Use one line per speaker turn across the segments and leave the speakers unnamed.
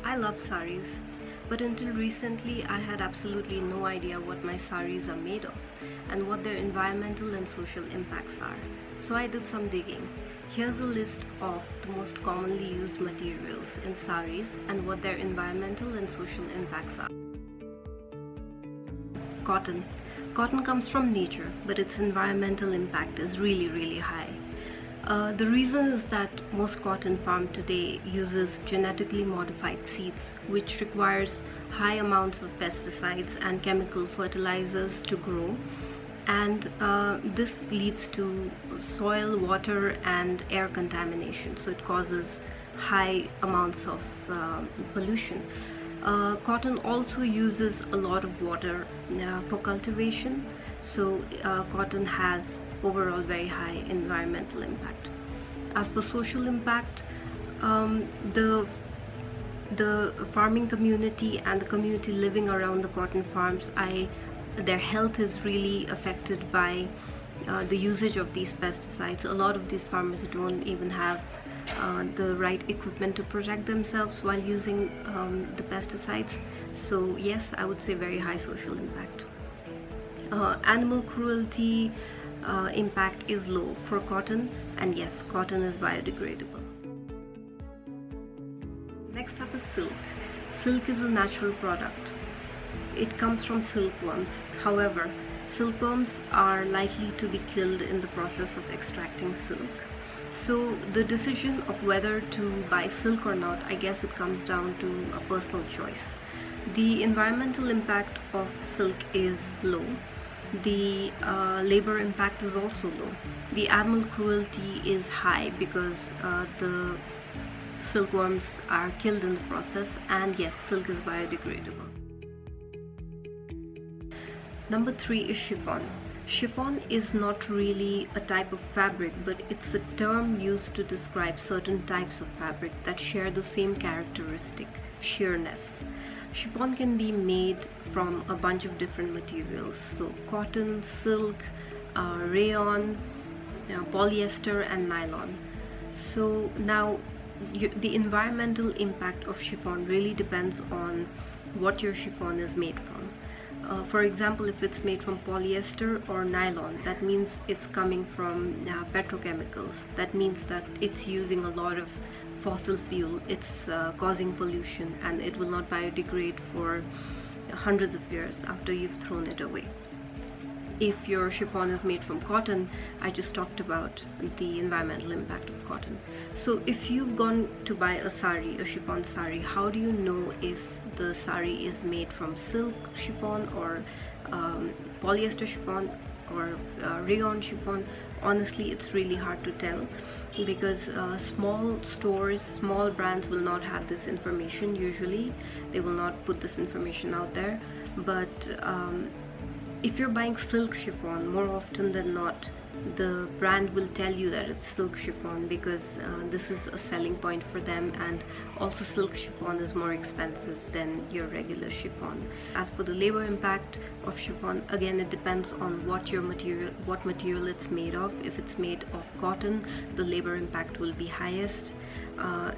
I love saris, but until recently I had absolutely no idea what my saris are made of and what their environmental and social impacts are. So I did some digging. Here's a list of the most commonly used materials in saris and what their environmental and social impacts are. Cotton. Cotton comes from nature, but its environmental impact is really high. The reason is that most cotton farm today uses genetically modified seeds, which requires high amounts of pesticides and chemical fertilizers to grow, and this leads to soil, water and air contamination, so it causes high amounts of pollution. Cotton also uses a lot of water for cultivation, so cotton has overall very high environmental impact. As for social impact, the farming community and the community living around the cotton farms, their health is really affected by the usage of these pesticides. A lot of these farmers don't even have the right equipment to protect themselves while using the pesticides. So yes, I would say very high social impact. Animal cruelty impact is low for cotton, and yes, cotton is biodegradable. Next up is silk. Silk is a natural product. It comes from silkworms. However, silkworms are likely to be killed in the process of extracting silk. So the decision of whether to buy silk or not, I guess it comes down to a personal choice. The environmental impact of silk is low. The labor impact is also low. The animal cruelty is high because the silkworms are killed in the process, and yes, silk is biodegradable. Number 3 is chiffon. Chiffon is not really a type of fabric, but it's a term used to describe certain types of fabric that share the same characteristic, sheerness. Chiffon can be made from a bunch of different materials, so cotton, silk, rayon, polyester and nylon. So now the environmental impact of chiffon really depends on what your chiffon is made from. For example, if it's made from polyester or nylon, that means it's coming from petrochemicals. That means that it's using a lot of fossil fuel, it's causing pollution, and it will not biodegrade for hundreds of years after you've thrown it away. If your chiffon is made from cotton, I just talked about the environmental impact of cotton. So if you've gone to buy a sari, a chiffon sari, how do you know if the sari is made from silk chiffon or polyester chiffon or rayon chiffon? Honestly, it's really hard to tell because small stores, small brands will not have this information. Usually they will not put this information out there, but if you're buying silk chiffon, more often than not the brand will tell you that it's silk chiffon because this is a selling point for them, and also silk chiffon is more expensive than your regular chiffon. As for the labor impact of chiffon, again it depends on what material it's made of. If it's made of cotton, the labor impact will be highest.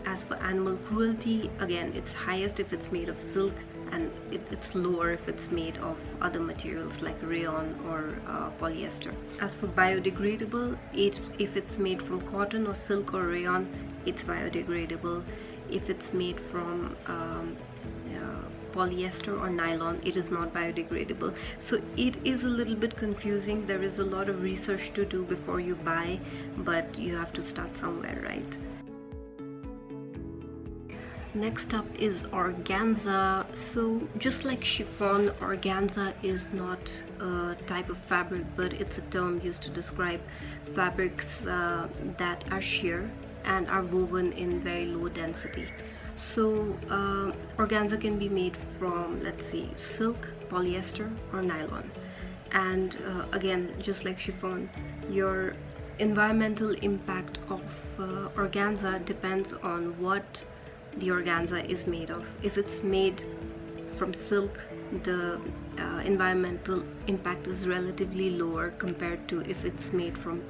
As for animal cruelty, again it's highest if it's made of silk, and it's lower if it's made of other materials like rayon or polyester. As for biodegradable, if it's made from cotton or silk or rayon, it's biodegradable. If it's made from polyester or nylon, it is not biodegradable. So it is a little bit confusing. There is a lot of research to do before you buy, but you have to start somewhere, right? Next up is organza. So just like chiffon, organza is not a type of fabric, but it's a term used to describe fabrics that are sheer and are woven in very low density. So organza can be made from, let's see, silk, polyester or nylon. And again, just like chiffon, your environmental impact of organza depends on what the organza is made of. If it's made from silk, the environmental impact is relatively lower compared to if it's made from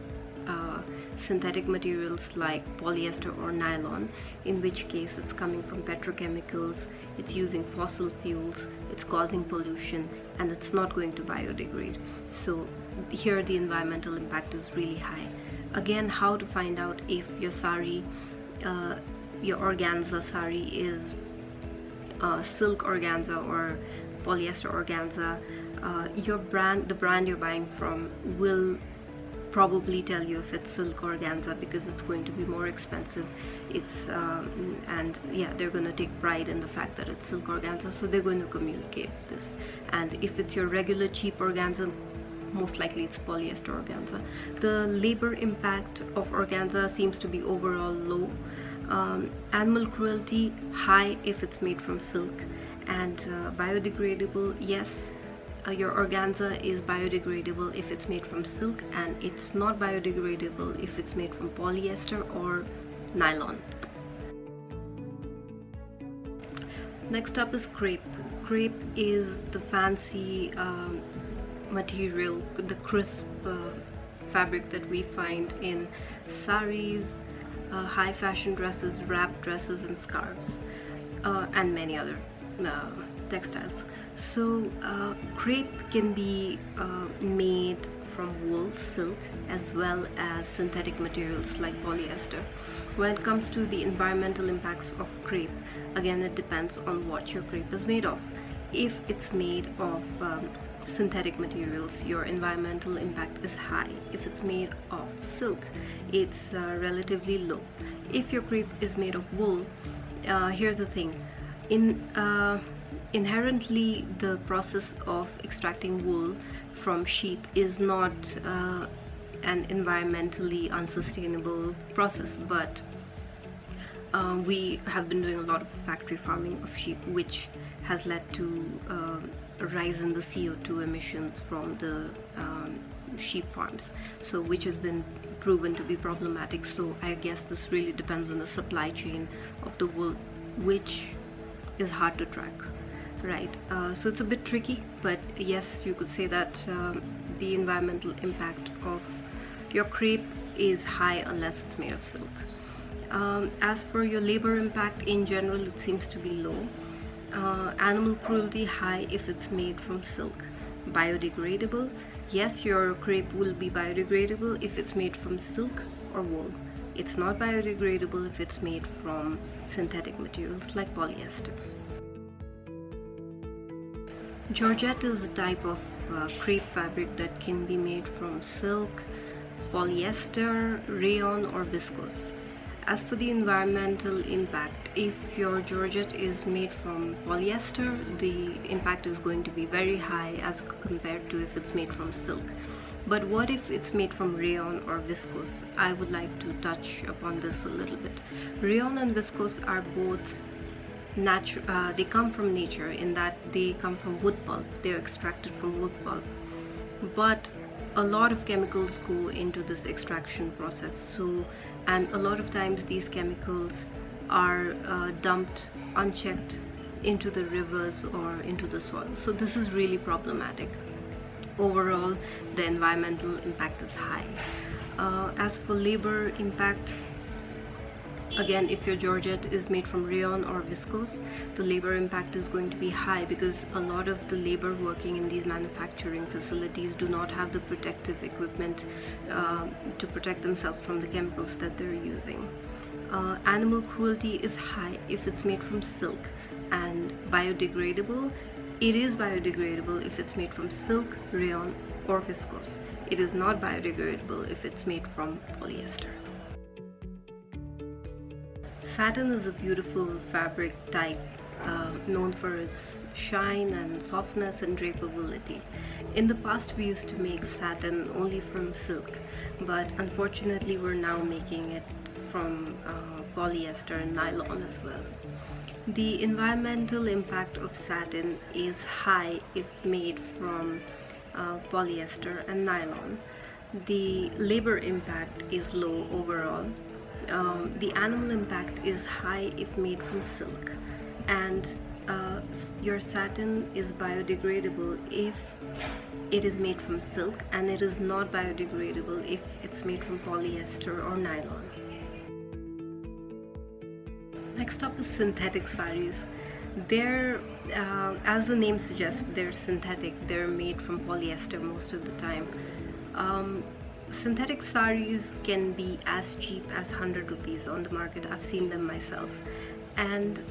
synthetic materials like polyester or nylon, in which case it's coming from petrochemicals, it's using fossil fuels, it's causing pollution, and it's not going to biodegrade. So here the environmental impact is really high. Again, how to find out if your sari, your organza sari is silk organza or polyester organza. The brand you're buying from will probably tell you if it's silk organza, because it's going to be more expensive. And yeah, they're going to take pride in the fact that it's silk organza, so they're going to communicate this. And if it's your regular cheap organza, most likely it's polyester organza. The labor impact of organza seems to be overall low. Animal cruelty high if it's made from silk, and biodegradable, yes, your organza is biodegradable if it's made from silk, and it's not biodegradable if it's made from polyester or nylon. Next up is crepe. Crepe is the fancy material, the crisp fabric that we find in saris, high fashion dresses, wrap dresses, and scarves, and many other textiles. So crepe can be made from wool, silk, as well as synthetic materials like polyester. When it comes to the environmental impacts of crepe, again, it depends on what your crepe is made of. If it's made of synthetic materials, your environmental impact is high. If it's made of silk, it's relatively low. If your crepe is made of wool, here's the thing. Inherently, the process of extracting wool from sheep is not an environmentally unsustainable process, but we have been doing a lot of factory farming of sheep, which has led to a rise in the CO2 emissions from the sheep farms, so which has been proven to be problematic. So I guess this really depends on the supply chain of the wool, which is hard to track, right? So it's a bit tricky, but yes, you could say that the environmental impact of your crepe is high unless it's made of silk. As for your labor impact, in general, it seems to be low. Animal cruelty high if it's made from silk. Biodegradable, yes, your crepe will be biodegradable if it's made from silk or wool. It's not biodegradable if it's made from synthetic materials like polyester. Georgette is a type of crepe fabric that can be made from silk, polyester, rayon, or viscose. As for the environmental impact, if your Georgette is made from polyester, the impact is going to be very high as compared to if it's made from silk. But what if it's made from rayon or viscose? I would like to touch upon this a little bit. Rayon and viscose are both natural. They come from nature in that they come from wood pulp. They're extracted from wood pulp. But a lot of chemicals go into this extraction process, and a lot of times these chemicals are dumped unchecked into the rivers or into the soil. So this is really problematic. Overall, the environmental impact is high. As for labor impact, again, if your Georgette is made from rayon or viscose, the labor impact is going to be high because a lot of the labor working in these manufacturing facilities do not have the protective equipment to protect themselves from the chemicals that they're using. Animal cruelty is high if it's made from silk, and biodegradable, it is biodegradable if it's made from silk, rayon, or viscose. It is not biodegradable if it's made from polyester. Satin is a beautiful fabric type known for its shine and softness and drapability. In the past, we used to make satin only from silk, but unfortunately we're now making it from polyester and nylon as well. The environmental impact of satin is high if made from polyester and nylon. The labor impact is low overall. The animal impact is high if made from silk, and your satin is biodegradable if it is made from silk, and it is not biodegradable if it's made from polyester or nylon. Next up is synthetic saris. They're, as the name suggests, they're synthetic. They're made from polyester most of the time. Synthetic saris can be as cheap as 100 rupees on the market. I've seen them myself, and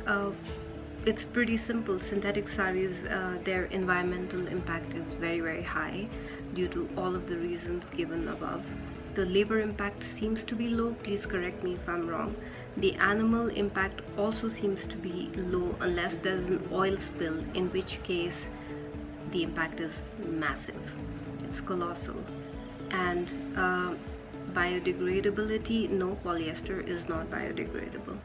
it's pretty simple. Synthetic saris, their environmental impact is very high due to all of the reasons given above. The labor impact seems to be low. Please correct me if I'm wrong. The animal impact also seems to be low unless there's an oil spill, in which case the impact is massive. It's colossal. And biodegradability, no, polyester is not biodegradable.